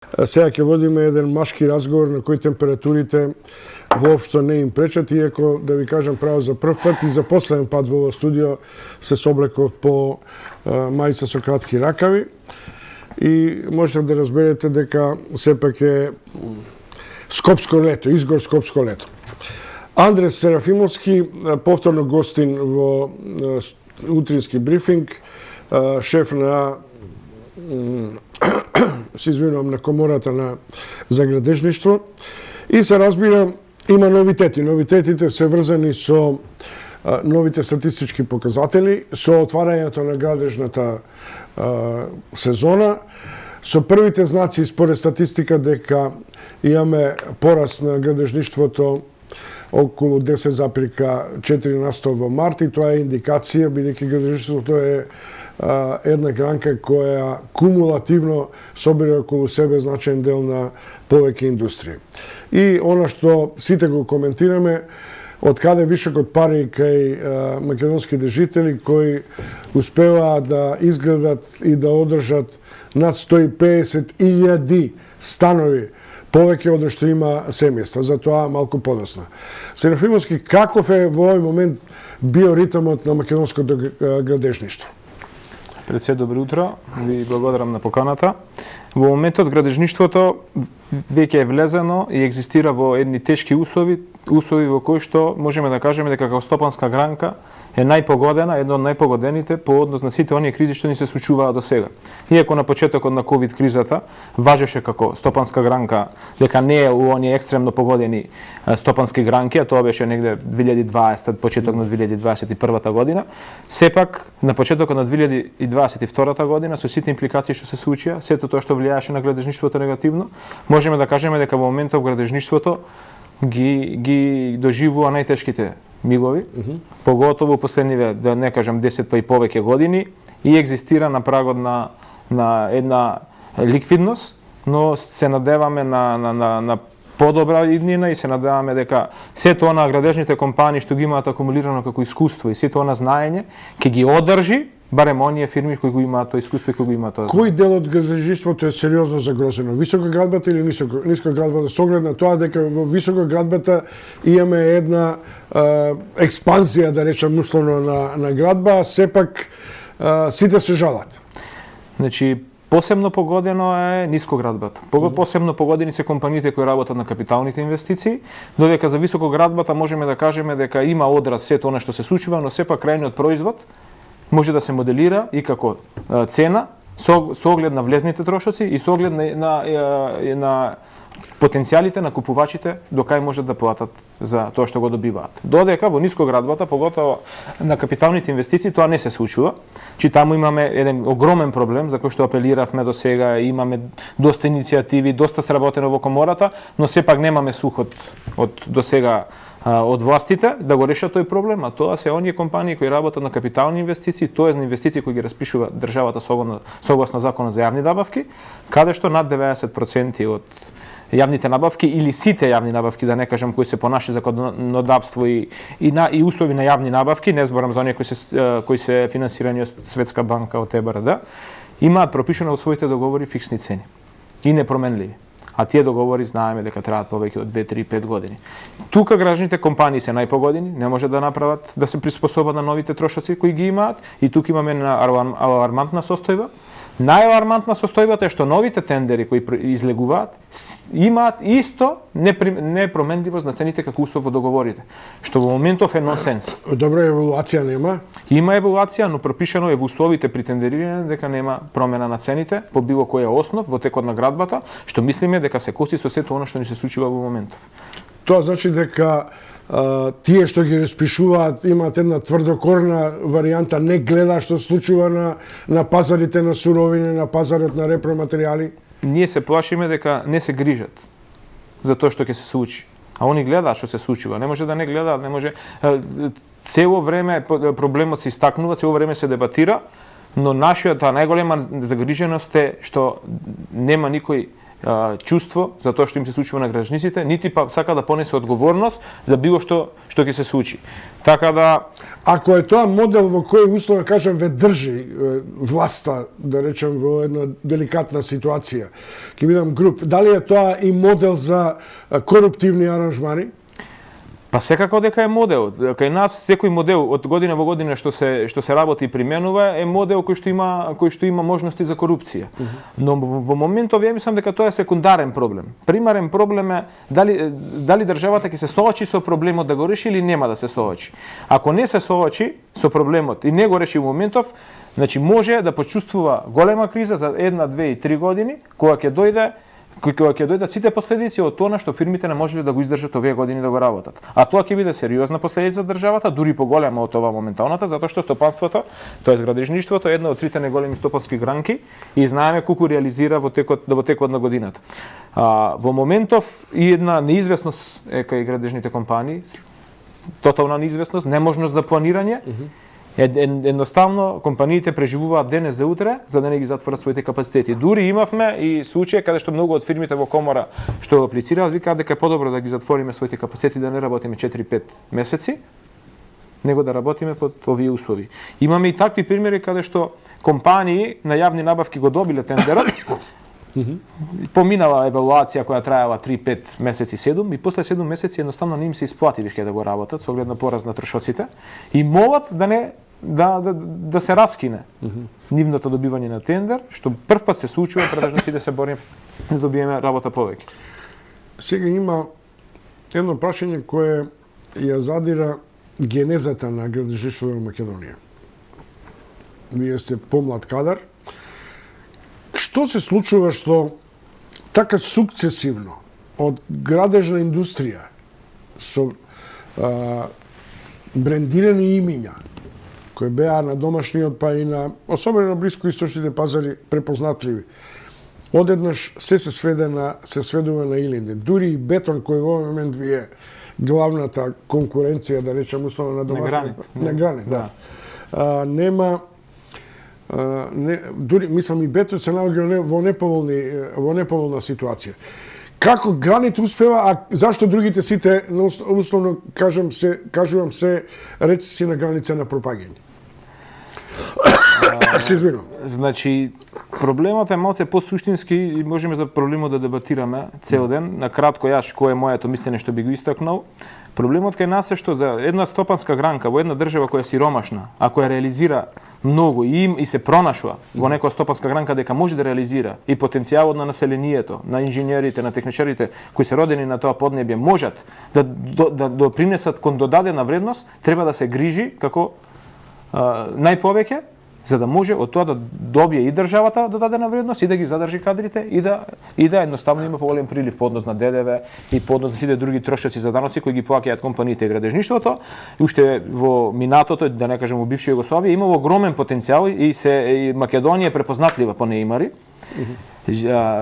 Сега ќе водиме еден машки разговор на кој температурите воопшто не им пречат, иако да ви кажам право за прв пат и за последен пат во ово студио се соблеков по мајца со кратки ракави и можете да разберете дека сепак е скопско лето, изгор скопско лето. Андрес Серафимовски, повторно гостин во утрински брифинг, шеф на се извинувам, на Комората за градежништво. И се разбира, има новитети. Новитетите се врзани со новите статистички показатели, со отварањето на градежната сезона, со првите знаци според статистика дека имаме пораст на градежништвото околу 10,4% во март, и тоа е индикација, бидејќи градежништвото е една гранка која кумулативно собира околу себе значаен дел на повеќе индустрија. И она што сите го коментираме, од каде вишокот пари кај македонските жители кои успеваат да изградат и да одржат над 150.000 станови повеќе од што има семејства, затоа малку подоцна. Серафимовски, каков е во овој момент биоритмот на македонското градежништво? Пред се, добро утро, ви благодарам на поканата. Во моментот градежништвото веќе е влезено и екзистира во едни тешки услови во кои што можеме да кажеме дека како стопанска гранка е најпогодена, едно од најпогодените по однос на сите оние кризи што ни се случуваа до сега. Иако на почетокот на ковид кризата важеше како стопанска гранка дека не е у оние екстремно погодени стопански гранки, а тоа беше негде 2020, почеток на 2021 година, сепак на почетокот на 2022 година со сите импликации што се случија, сето тоа што влијаеше на градежништвото негативно, можеме да кажеме дека во моментов градежништвото ги доживува најтешките мигови, поготово последниве, да не кажам 10 па и повеќе години, и екзистира на прагот на една ликвидност, но се надеваме на подобра иднина и се надеваме дека сето она градежните компании што ги имаат акумулирано како искуство и сето она знаење ќе ги одржи барем оние фирми кои го имаат тоа искуство и кои го имаат тоа. Кој дел од градежништвото е сериозно загрозено? Висока градбата или ниска градбата? Со оглед на тоа дека во висока градбата имаме една експанзија, да речам условно, на градба, а сепак сите се жалат. Значи, посебно погодено е ниско градбата. Посебно погодени се компаниите кои работат на капиталните инвестиции, додека за високо градбата можеме да кажеме дека има одраз сето она што се случува, но сепак крајниот производ може да се моделира и како цена со оглед на влезните трошоци и со оглед на потенцијалите на купувачите до кај можат да платат за тоа што го добиваат. Додека во ниско градбата, поготово на капиталните инвестиции, тоа не се случува. Чи таму имаме еден огромен проблем за кој што апелиравме до сега, имаме доста иницијативи, доста сработено во комората, но сепак немаме слух од до сега од властите да го решат тој проблем, а тоа се оние компании кои работат на капитални инвестиции, тоа на инвестиции кои ги распишува државата согласно законот за јавни набавки, каде што над 90% од јавните набавки или сите јавни набавки, да не кажам кои се по наше законодавство и услови на јавни набавки, не зборам за оние кои се финансирани од Светска банка, од ЕБРД, имаат пропишано во своите договори фиксни цени и непроменливи. А тие договори знаеме дека траат повеќе од 2, 3, 5 години. Тука гражданите компании се најпогодени, не може да направат да се приспособат на новите трошоци кои ги имаат, и тука имаме алармантна состојба. Најалармантна состојбата е што новите тендери кои излегуваат имаат исто непроменливост на цените како услов во договорите, што во моментов е нонсенс. Добра евалуација нема? Има евалуација, но пропишано е во условите при тендерирање дека нема промена на цените по било кој основ во текот на градбата, што мислиме дека се коси со сето она што ни се случува во моментов. Тоа значи дека тие што ги распишуваат имаат една тврдокорна варијанта, не гледа што се случува на пазарите на суровини, на пазарот на репроматеријали? Ние се плашиме дека не се грижат за тоа што ќе се случи. А они гледаат што се случува. Не може да не гледаат, не може. Цело време проблемот се истакнува, цело време се дебатира, но нашата најголема загриженост е што нема никој чувство за тоа што им се случува на гражданиците, нити па сака да понесе одговорност за било што ќе се случи. Така да Ако е тоа модел во кој условно кажам ве држи власта, да речем во една деликатна ситуација, ќе бидам груп, дали е тоа и модел за коруптивни аранжмани? Па секако дека е модел. Кај нас секој модел од година во година што се работи и применува е модел кој што има можности за корупција. Но во моментов ја мислам дека тоа е секундарен проблем. Примарен проблем е дали државата ќе се соочи со проблемот да го реши или нема да се соочи. Ако не се соочи со проблемот и не го реши во моментов, значи може да почувствува голема криза за 1, 2 и 3 години, кога ќе дојдат сите последици од тоа што фирмите не можеле да го издржат овие години да го работат. А тоа ќе биде сериозна последица за државата, дури поголема од ова моменталната, затоа што стопанството, тоест градежништвото е една од трите најголеми стопански гранки и знаеме колку реализира во текот на годината. Во моментов и една неизвестност е кај градежните компании, тотална неизвестност, неможност за планирање. Едноставно компаниите преживуваат денес за утре за да не ги затворат своите капацитети. Дури имавме и случаи каде што многу од фирмите во комора што аплицираат викаат дека е подобро да ги затвориме своите капацитети, да не работиме 4-5 месеци, него да работиме под овие услови. Имаме и такви примери каде што компании на јавни набавки го добиле тендерот, поминала евалуација која траела 3-5 месеци, 7 и после 7 месеци едноставно не им се исплати више да го работат со оглед на пораз на трошоците и молат да се раскине нивното добивање на тендер, што прв пат се случува предажно си да се бориме да добиеме работа повеќе. Сега има едно прашање кое ја задира генезата на градежништвото во Македонија. Вие сте помлад кадар. Што се случува што така сукцесивно од градежна индустрија со брендирани имиња кои беа на домашниот па и на особено на блискоисточните пазари препознатливи, одеднаш се сведува на Илинде. Дури и бетон кој во момент ви е главната конкуренција, да речем условно на домашниот на гранит, да. Нема дури мислам и бетон се наоѓа во неповолна ситуација. Како гранит успева, а зашто другите сите условно кажувам се рецеси на граница на пропаѓање? Се извинувам. Значи, проблемот е малце посуштински и можеме за проблемот да дебатираме цел ден. На кратко јас кој е моето мислење што би го истакнал. Проблемот кај нас е што за една стопанска гранка во една држава која е сиромашна, а која реализира многу и се пронашува во некоја стопанска гранка дека може да реализира и потенцијалот на населението, на инженерите, на техничарите кои се родени на тоа поднебје можат да допринесат кон додадена вредност, треба да се грижи како најповеќе за да може од тоа да добие и државата додадена вредност и да ги задржи кадрите и да едноставно има поголем прилив по однос на ДДВ и по однос на сите други трошоци за даноци кои ги плаќаат компаниите и градежништвото. И уште во минатото, да не кажем во бивша Југославија, имало огромен потенцијал и Македонија е препознатлива по неимари.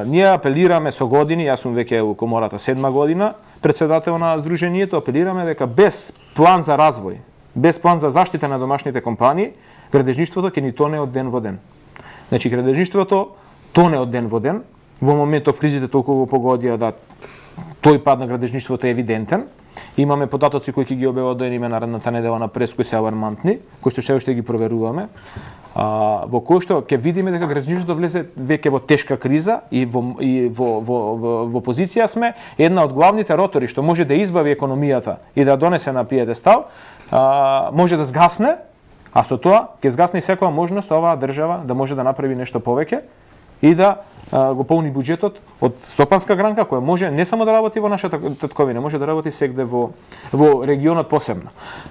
Ние апелираме со години, јас сум веќе у комората 7 година, председател на здруженијето, апелираме дека без план за развој, без план за заштита на домашните компании, градежништвото ќе ни тоне од ден во ден. Значи, градежништвото тоне од ден во ден. Во моментов кризите толку го погодија да тој пад на градежништвото е евидентен. Имаме податоци кои ќе ги обелодениме наредната недела на прес кои се алармантни, кои што уште ги проверуваме. Во кој што ќе видиме дека градежништвото влезе веќе во тешка криза и во позиција сме една од главните ротори што може да избави економијата и да донесе на пиедестал, може да згасне. А со тоа ќе згасне и секоја можност оваа држава да може да направи нешто повеќе и да го полни буџетот од стопанска гранка која може не само да работи во нашата татковина, може да работи сегде во регионот посебно.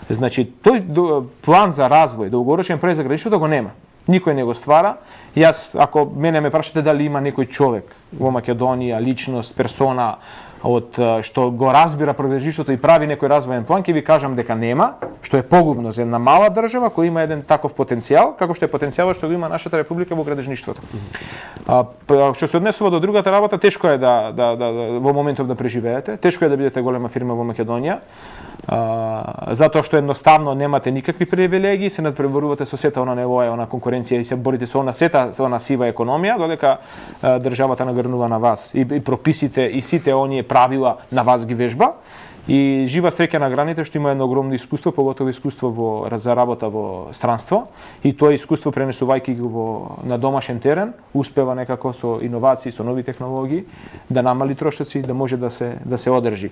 Значи, тој план за развој, долгорочен проект за градежништвото го нема. Никој не го ствара. Јас, ако мене ме прашате дали има некој човек во Македонија, личност, персона, што го разбира прогрежиштвото и прави некој развоен план, ќе ви кажам дека нема, што е погубно за една мала држава која има еден таков потенцијал, како што е потенцијалот што го има нашата република во градежништвото. Што се однесува до другата работа, тешко е да во моментов да преживеете, тешко е да бидете голема фирма во Македонија, затоа што едноставно немате никакви привилегии, се надпреварувате со сета она невоја, она конкуренција и се борите со она сета, со она сива економија, додека државата нагрнува на вас и прописите и сите оние правила на вас ги вежба. И жива среќа на граните што има едно огромно искуство, поготово искуство за работа во странство, и тоа искуство пренесувајќи го на домашен терен, успева некако со иновации, со нови технологии да намали трошоци, да може да се одржи.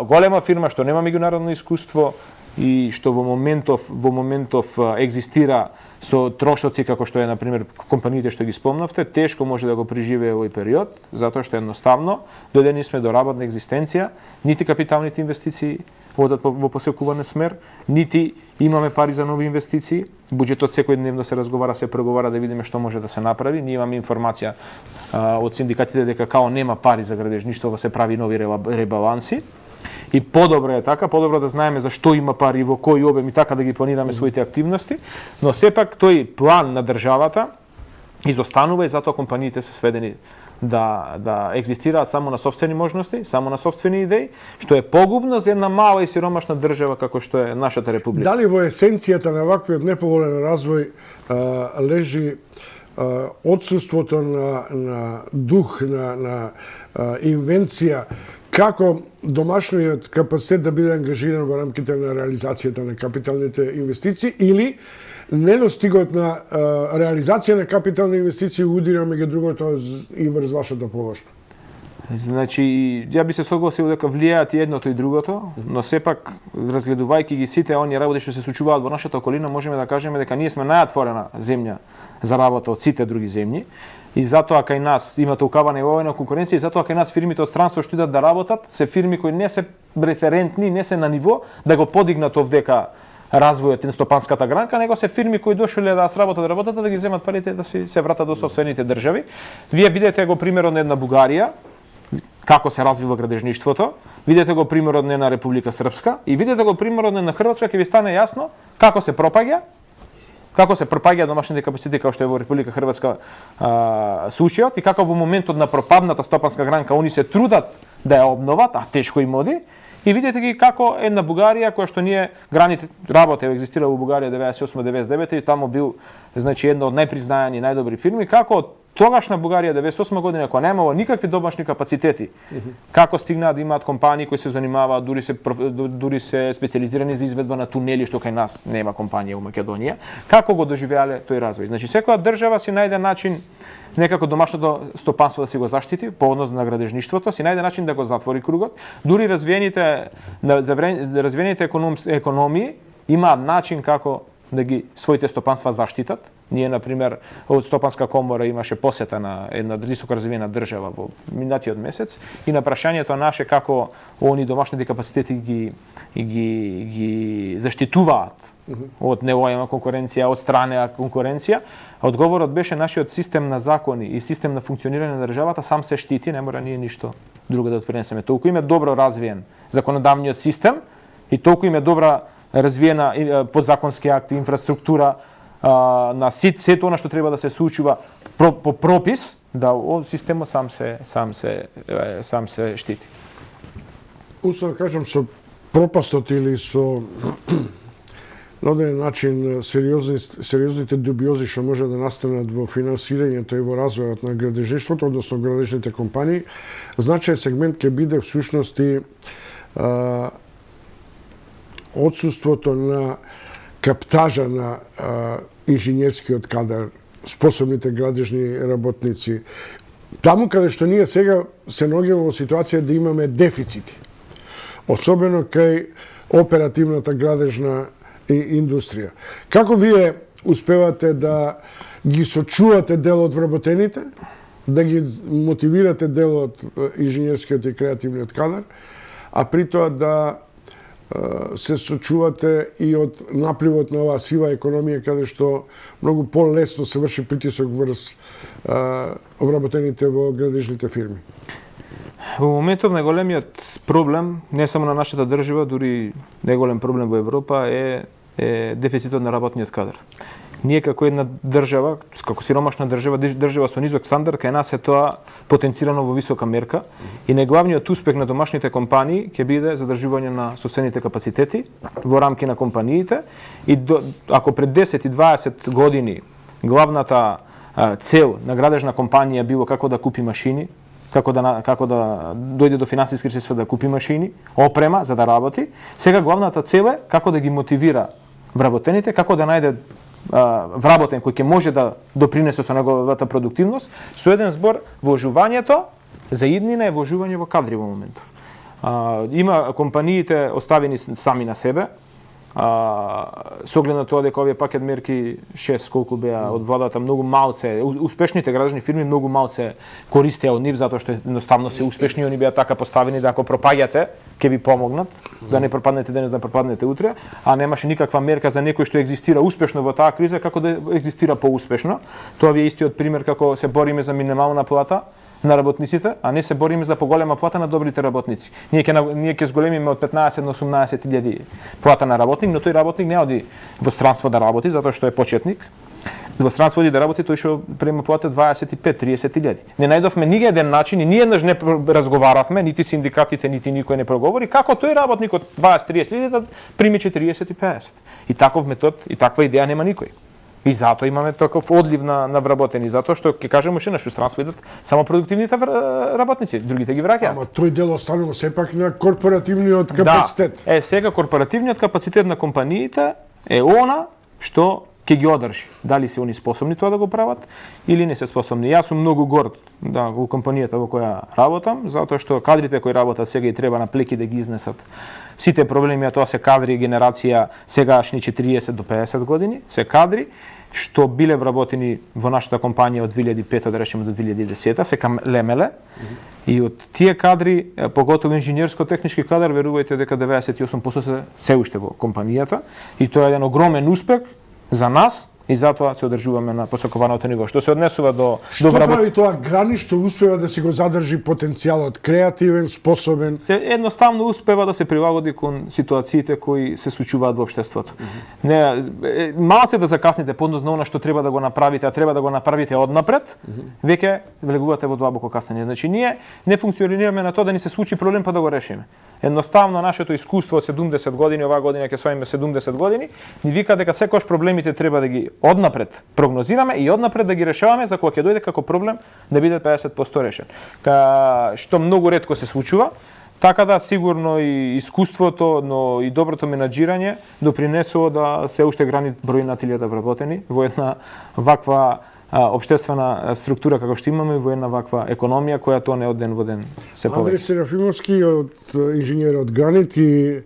Голема фирма што нема меѓународно искуство и што во моментов екзистира со трошоци како што е на пример компаниите што ги спомнавте, тешко може да го преживее овој период, затоа што едноставно дојдени сме до работна екзистенција, нити капиталните инвестиции одат во посекуване смер, нити имаме пари за нови инвестиции. Буџетот секојдневно се разговара, се преговара да видиме што може да се направи. Ние имаме информација од синдикатите дека као нема пари за градежништво, се прави нови ребаланси. И подобро е така, подобро да знаеме за што има пари, во кој обем и така да ги планираме своите активности, но сепак тој план на државата изостанува и затоа компаниите се сведени да екзистираат само на сопствени можности, само на сопствени идеи, што е погубно за една мала и сиромашна држава како што е нашата република. Дали во есенцијата на ваквиот неповолен развој лежи отсуството на дух, на инвенција, како домашниот капацитет да биде ангажиран во рамките на реализацијата на капиталните инвестиции, или недостигот на реализација на капитални инвестиции удира меѓу другото и врз вашата положба? Значи, ја би се согласил дека влијаат и едното и другото, но сепак, разгледувајќи ги сите оние работи што се случуваат во нашата околина, можеме да кажеме дека ние сме најотворена земја за работа од сите други земји. И затоа кај нас има толкова невојна конкуренција, и затоа кај нас фирмите од странство што идат да работат, се фирми кои не се референтни, не се на ниво да го подигнат овдека развојот на стопанската гранка, него се фирми кои дошле да работат, да ги земат парите да се вратат до сопствените држави. Вие видите го примерот на една Бугарија, како се развива градежништвото, видете го примерот на една Република Српска и видете го примерот на една Хрватска, ќе ви стане јасно како се пропаѓа домашните капацитети како што е во Република Хрватска случајот, и како во моментот на пропадната стопанска гранка они се трудат да ја обноват, а тешко им оди. И видите ги како една Бугарија која што ние граните работа екзистира во Бугарија 98-99 и таму бил значи една од најпризнаени најдобри фирми, како тогашна Бугарија 98 година која немала никакви домашни капацитети, како стигнаа да имаат компании кои се занимаваат дури се специализирани за изведба на тунели што кај нас нема компанија во Македонија, како го доживеале тој развој. Значи секоја држава си најде начин некако домашното стопанство да си го заштити по однос на градежништвото, си најде начин да го затвори кругот. Дури развиените економии имаат начин како да ги своите стопанства заштитат. Ние, например, од Стопанска комора имаше посета на една високо развиена држава во минатиот месец и на прашањето наше како они домашните капацитети ги заштитуваат од нелојална конкуренција, од страна конкуренција, одговорот беше нашиот систем на закони и систем на функционирање на државата сам се штити, не мора ние ништо друго да допринесеме. Толку им е добро развиен законодавниот систем и толку им е добра развиена подзаконски акти, инфраструктура, на сето она што треба да се случува по пропис, да системот сам се штити. Уствено кажам, со пропастот или со на одреден начин сериозните дубиози што може да настанат во финансирањето и во развојот на градежништвото, односно градежните компании, значаен сегмент ќе биде всушност и отсуството на каптажа на инженерскиот кадар, способните градежни работници. Таму каде што ние сега се наоѓаме во ситуација да имаме дефицити, особено кај оперативната градежна индустрија. Како вие успевате да ги сочувате дел од вработените, да ги мотивирате дел од инженерскиот и креативниот кадар, а при тоа да се сочувате и од напливот на оваа сива економија, каде што многу полесно се врши притисок врз вработените во градежните фирми? Во моментов најголемиот проблем, не само на нашата држава, дури најголем проблем во Европа е дефицитот на работниот кадар. Ние како една држава, како сиромашна држава, држава со низок стандард, кај нас е тоа потенцирано во висока мерка и најглавниот успех на домашните компании ќе биде задржување на сопствените капацитети во рамки на компаниите и ако пред 10 и 20 години главната цел на градежна компанија било како да купи машини, како да дојде до финансиски средства да купи машини, опрема за да работи, сега главната цел е како да ги мотивира вработените, како да најде вработен кој ќе може да допринесе со неговата продуктивност, со еден збор вложувањето за иднина е вложување во кадри во моментов. Има компаниите оставени сами на себе, со оглед на тоа дека овие пакет мерки 6 колку беа од владата, многу малце, успешните градежни фирми многу малце користеа од нив затоа што едноставно се успешни, они беа така поставени да ако пропаѓате ќе ви помогнат, да не пропаднете денес, да пропаднете утре, а немаше никаква мерка за некој што екзистира успешно во таа криза како да екзистира поуспешно. Тоа ви е истиот пример како се бориме за минимална плата на работниците, а не се бориме за поголема плата на добрите работници. Ние ќе зголемиме од 15 на 18.000 плата на работник, но тој работник не оди во странство да работи затоа што е почетник. Во странство оди да работи, тој што према плата 25-30.000. Не најдовме ни еден начин и ние еднаш не разговаравме, нити синдикатите, нити никој не проговори како тој работник од 20-30.000 да прими 40 и 50. И таков метод и таква идеја нема никој. И затоа имаме таков одлив на вработени, затоа што ќе кажеме уште нешто, странство идат само продуктивните работници, другите ги враќаат. Ама тој дел останува сепак на корпоративниот капацитет. Да, сега корпоративниот капацитет на компаниите е она што ќе ги одржи. Дали се они способни тоа да го прават или не се способни. Јас сум многу горд во компанијата во која работам, затоа што кадрите кои работат сега и треба на плеки да ги изнесат сите проблеми, а тоа се кадри генерација сегашни 40 до 50 години, се кадри што биле вработени во нашата компанија од 2005 да речеме до 2010, се кам лемеле. И од тие кадри, поготово инженерско-технички кадар, верувајте дека 98% се уште во компанијата и тоа е еден огромен успех за нас и затоа се одржуваме на посакуваното ниво. Што се однесува до прави тоа грани што успева да си го задржи потенцијалот, креативен, способен? Се едноставно успева да се прилагоди кон ситуациите кои се случуваат во општеството. Не, малце да закасните поднос на она што треба да го направите, а треба да го направите однапред, веќе влегувате во длабоко каснење. Значи ние не функционираме на тоа да ни се случи проблем па да го решиме. Едноставно нашето искуство од 70 години, оваа година ќе сваиме 70 години, ни вика дека секогаш проблемите треба да ги однапред прогнозираме и однапред да ги решаваме за кога ќе дојде како проблем да биде 50% решен. Што многу ретко се случува, така да сигурно и искуството, но и доброто менаџирање допринесува да се уште грани број на 1000 вработени во една ваква општествена структура како што имаме во една ваква економија која тоа не од ден во ден се повеќе. Андреј Серафимовски, инженер од Гранит и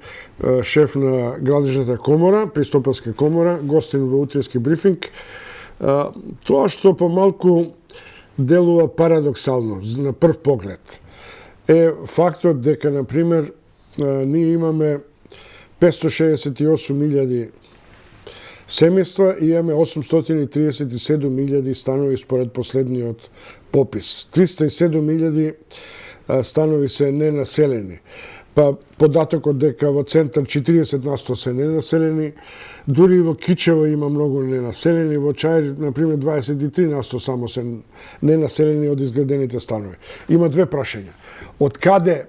шеф на Градежната комора, Пристопелска комора, гостин во утрински брифинг. Тоа што помалку делува парадоксално на прв поглед е фактот дека, например, ние имаме 568.000 семејства и имаме 837.000 станови според последниот попис. 307.000 станови се ненаселени. Па податокот дека во центар 40% се ненаселени, дури и во Кичево има многу ненаселени, во Чаир, например, 23% само се ненаселени од изградените станови. Има две прашања. Од каде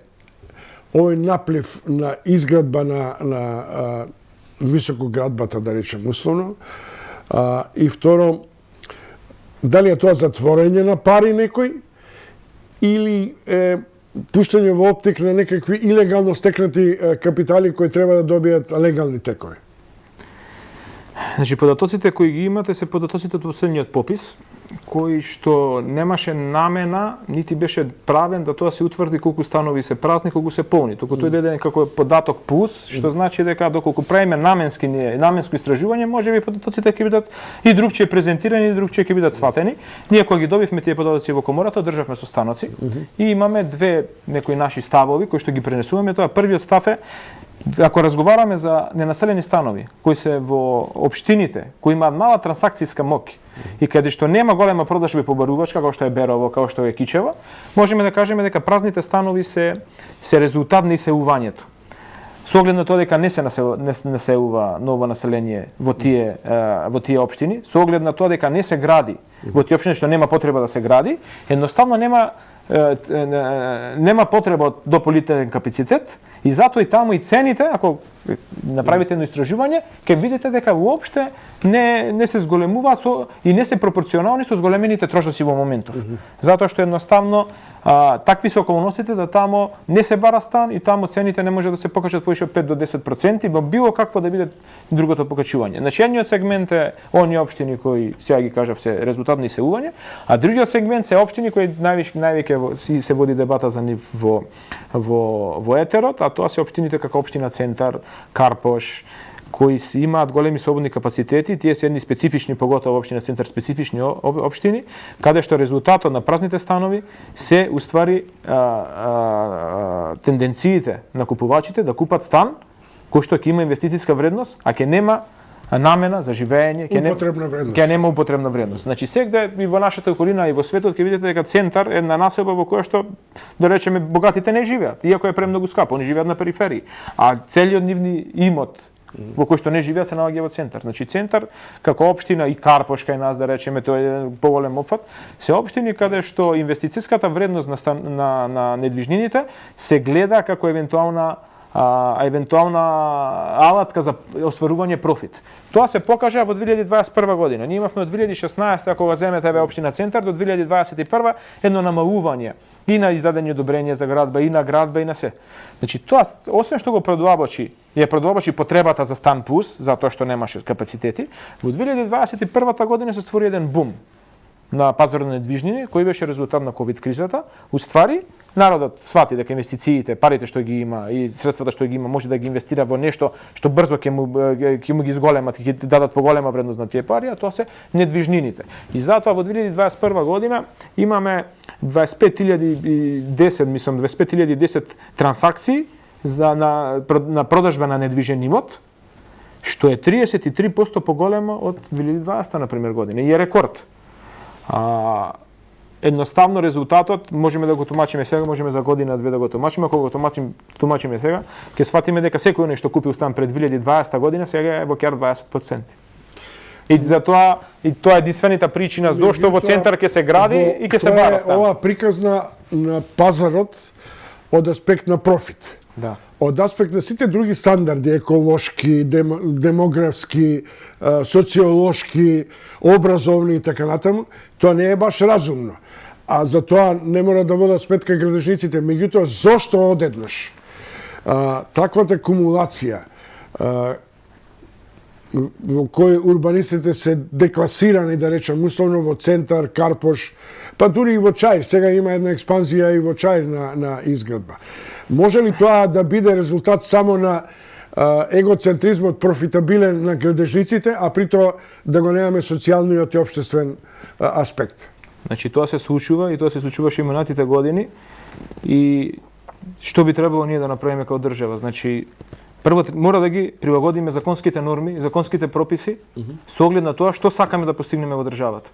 овој наплив на изградба на високоградбата, да речем условно, и второ, дали е тоа затворење на пари некој или пуштање во оптик на некакви илегално стекнати капитали кои треба да добијат легални текови? Значи, податоците кои ги имате се податоците од последниот попис, кој што немаше намена, нити беше правен да тоа се утврди колку станови се празни, колку се полни. Туку тој даде како податок плюс, што значи дека доколку правиме наменско истражување, можеби податоците ќе бидат и другче презентирани, и другче ќе бидат сватени. Ние кога ги добивме тие податоци во комората, државме со станоци и имаме две некои наши ставови кои што ги пренесуваме. Тоа првиот став е Ако разговараме за ненаселени станови кои се во општините, кои имаат мала трансакцијска моќ и каде што нема голема продажба по барувачка, како што е Берово, како што е Кичево, можеме да кажеме дека празните станови се резултат на исеувањето. Со оглед на тоа дека не се населува ново население во тие општини, со оглед на тоа дека не се гради во тие општини што нема потреба да се гради, едноставно нема потреба од дополнителен капацитет и затоа и таму и цените, ако направите едно истражување, ќе видите дека воопште не се зголемуваат и не се пропорционални со зголемените трошоци во моментов. Затоа што едноставно такви се околностите да тамо не се бара стан и тамо цените не може да се покачат повеќе од 5 до 10% во било какво да биде другото покачување. Значи едниот сегмент е оние општини кои сега ги кажав се резултат на исеување, а другиот сегмент се општини кои највеќе се води дебата за нив во етерот, а тоа се општините како општина Центар, Карпош, кои имаат големи слободни капацитети, тие се едни специфични, поготово општина Центар, специфични општини, каде што резултатот на празните станови се уствари тенденциите на купувачите да купат стан кој што ќе има инвестицијска вредност, а ќе нема намена за живење, ќе нема употребна вредност. Значи сегде и во нашата околина и во светот ќе видите дека Центар е една населба во која што да речеме богатите не живеат, иако е премногу скапо, они живеат на периферии, а целиот нивни имот во кој што не живеат се наоѓа во Центар. Значи Центар како општина и Карпош кај нас да речеме тоа е еден поголем опфат, се општини каде што инвестицијската вредност на недвижнините се гледа како евентуална алатка за остварување профит. Тоа се покажа во 2021 година. Ние имавме од 2016 кога земете општина Центар до 2021 едно намалување и на издадени одобренија за градба, и на градба, и на се. Значи тоа, освен што го продолбочи потребата за стан плюс, затоа што немаше капацитети, во 2021 година се створи еден бум на пазарот на недвижнини, кој беше резултат на ковид кризата. Уствари, народот свати дека инвестициите, парите што ги има и средствата што ги има, може да ги инвестира во нешто што брзо ќе му ги зголемат, ќе дадат поголема вредност на тие пари, а тоа се недвижнините. И затоа во 2021 година имаме 25.010 транзакции на продажба на недвижен имот, што е 33% поголемо од 2020 на пример година и е рекорд. Едноставно резултатот можеме да го тумачиме сега, можеме за година-две да го тумачиме, ако го тумачиме сега, ќе сватиме дека секој оној што купил стан пред 2020 година сега е во кер 20%. И затоа и тоа е единствената причина зошто во Центар ќе се гради и ќе се бара стан. Ова приказ на пазарот од аспект на профит. Да. Од аспект на сите други стандарди, еколошки, демографски, социолошки, образовни и така натаму, тоа не е баш разумно. А за тоа не мора да водат сметка градежниците. Меѓутоа, зошто одеднаш таквата кумулација во кој урбанистите се декласирани, да речем, условно во Центар, Карпош, па дури и во Чаир, сега има една експанзија и во Чаир на изградба. Може ли тоа да биде резултат само на егоцентризмот профитабилен на градежниците, а при тоа да го немаме социјалниот и општествен аспект? Значи тоа се случува и тоа се случуваше и минатите години и што би требало ние да направиме како држава? Значи прво мора да ги прилагодиме законските норми, законските прописи со оглед на тоа што сакаме да постигнеме во државата.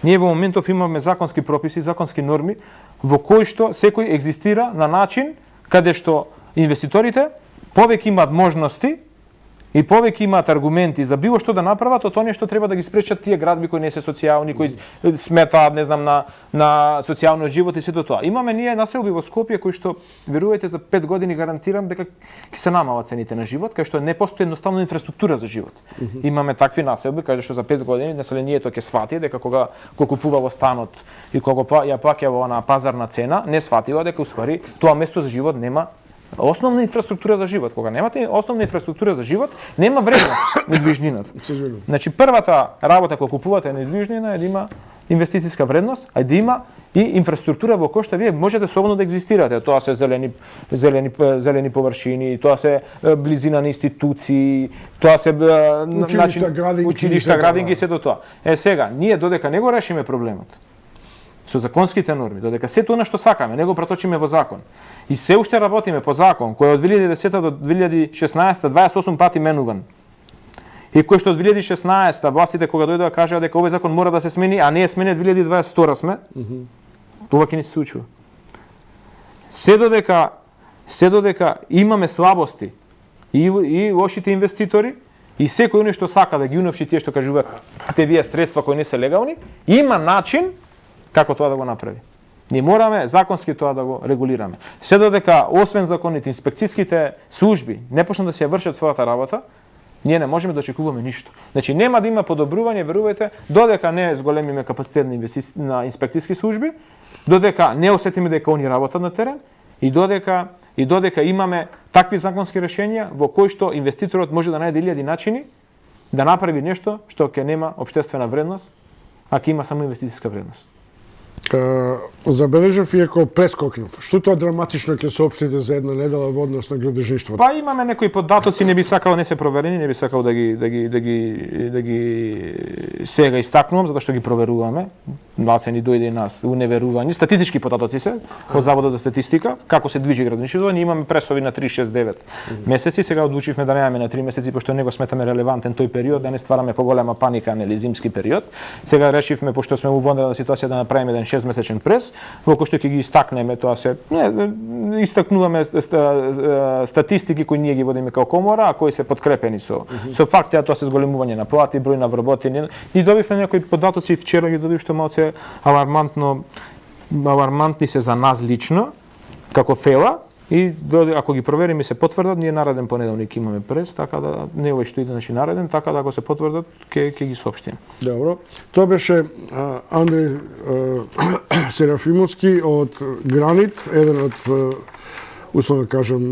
Ние во моментов имаме законски прописи, законски норми во кои што секој екзистира на начин каде што инвеститорите повеќе имаат можности и повеќе имаат аргументи за било што да направат од оние што треба да ги спречат тие градби кои не се социјални, кои сметаат, не знам, на социјалниот живот и сето тоа. Имаме ние населби во Скопје кои што верувајте за 5 години гарантирам дека ќе се намалат цените на живот, кај што не постои едноставно инфраструктура за живот. Имаме такви населби кај што за 5 години населението ќе свати дека кога го купува во станот и кога ја плаќа во на пазарна цена, не сватила дека уствари тоа место за живот нема основна инфраструктура за живот. Кога немате основна инфраструктура за живот, нема вредност недвижнината. Значи првата работа кога купувате недвижнина е да има инвестицијска вредност, а да има и инфраструктура во која што вие можете слободно да екзистирате. Тоа се зелени површини, тоа се близина на институции, тоа се училишта, градинки и сето тоа. Сега, ние додека не го решиме проблемот, со законските норми, додека сето она што сакаме, не го преточиме во закон. И се уште работиме по закон кој од 2010 до 2016 28 пати менуван. И кој што од 2016 властите кога дојдоа кажаа дека овој закон мора да се смени, а не е сменет 2022 сме. Тоа ќе ни се случува. Се додека имаме слабости и лошите инвеститори и секој оној што сака да ги уновчи тие што кажуваат те вие средства кои не се легални, има начин како тоа да го направи. Ние мораме законски тоа да го регулираме. Се додека освен законите инспекцијските служби не почнат да се вршат својата работа, ние не можеме да очекуваме ништо. Значи нема да има подобрување, верувајте, додека не зголемиме капацитет на инспекцијски служби, додека не осетиме дека они работат на терен и додека имаме такви законски решенија во кои што инвеститорот може да најде илјади начини да направи нешто што ќе нема општествена вредност, а ќе има само инвестицијска вредност. Забележав и ако прескокнав. Што тоа драматично ќе соопштите за една недела во однос на градежништвото? Па имаме некои податоци, не би сакал, не се проверени, не би сакал да ги сега истакнувам, затоа што ги проверуваме. Малце ни дојде и нас уневерување. Статистички податоци се од Заводот за статистика, како се движи градежништвото. Ние имаме пресови на 3-6-9 месеци, сега одлучивме да немаме на 3 месеци, пошто не го сметаме релевантен тој период, да не ствараме поголема паника, нели зимски период. Сега решивме, пошто сме во вонредна ситуација, да направиме еден 6-месечен прес, во кој што ќе ги истакнеме, тоа се истакнуваме статистики кои ние ги водиме као комора, а кои се подкрепени со факти, а тоа се зголемување на плати, број на вработени. И добивме некои податоци, вчера ги добив што малце алармантни се за нас лично, како фела, и ако ги провериме се потврдат, ние нареден понеделник имаме прес, така да не овој што иде, значи нареден, така да ако се потврдат, ќе ги соопштиме. Добро. Тоа беше Андреј Серафимовски од Гранит, еден од условно кажам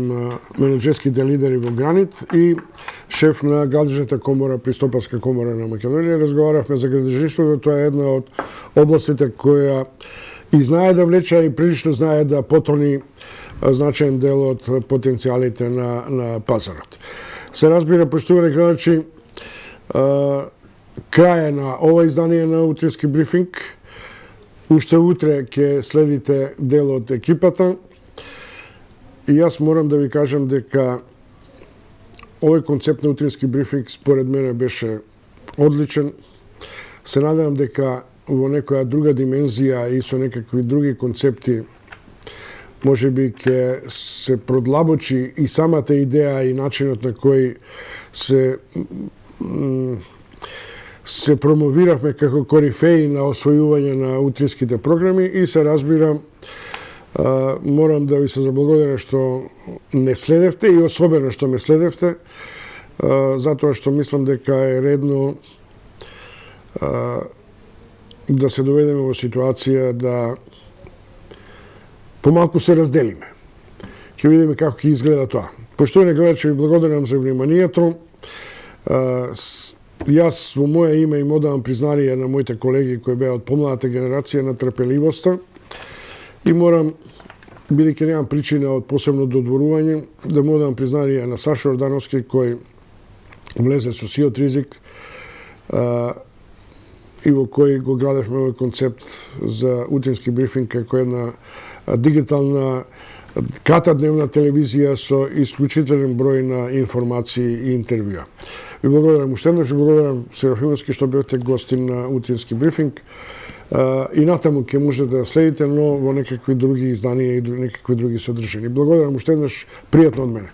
менеджерските лидери во Гранит и шеф на градежната комора, Пристопарска комора на Македонија. Разговаравме за градежништвото, тоа е една од областите која и знае да влече и прилично знае да потони значаен дел од потенцијалите на пазарот. Се разбира, поштувани гледачи, крај на ова издание на утрински брифинг. Уште утре ќе следите дел од екипата. И јас морам да ви кажам дека овој концепт на утрински брифинг според мене беше одличен. Се надевам дека во некоја друга димензија и со некакви други концепти може би ќе се продлабочи и самата идеја и начинот на кој се промовиравме како корифеи на освојување на утринските програми и се разбира, морам да ви се заблагодарам што не следевте и особено што ме следевте, затоа што мислам дека е редно да се доведеме во ситуација да помалку се разделиме. Ќе видиме како ќе изгледа тоа. Поштовани гледачи, ви благодарам за вниманието. Јас во моје име им одавам признание на моите колеги кои беа од помладата генерација на трпеливоста и морам, бидејќи немам причина од посебно додворување, да му одавам признание на Сашо Ордановски кој влезе со сиот ризик и во кој го градевме овој концепт за утрински брифинг како една дигитална кратадневна телевизија со исклучителен број на информации и интервјуа. Ви благодарам уште еднаш, ви благодарам Серафимовски што бевте гости на утрински брифинг. И натаму ќе можете да следите, но во некакви други изданија и некакви други содржини. Благодарам уште еднаш, пријатно од мене.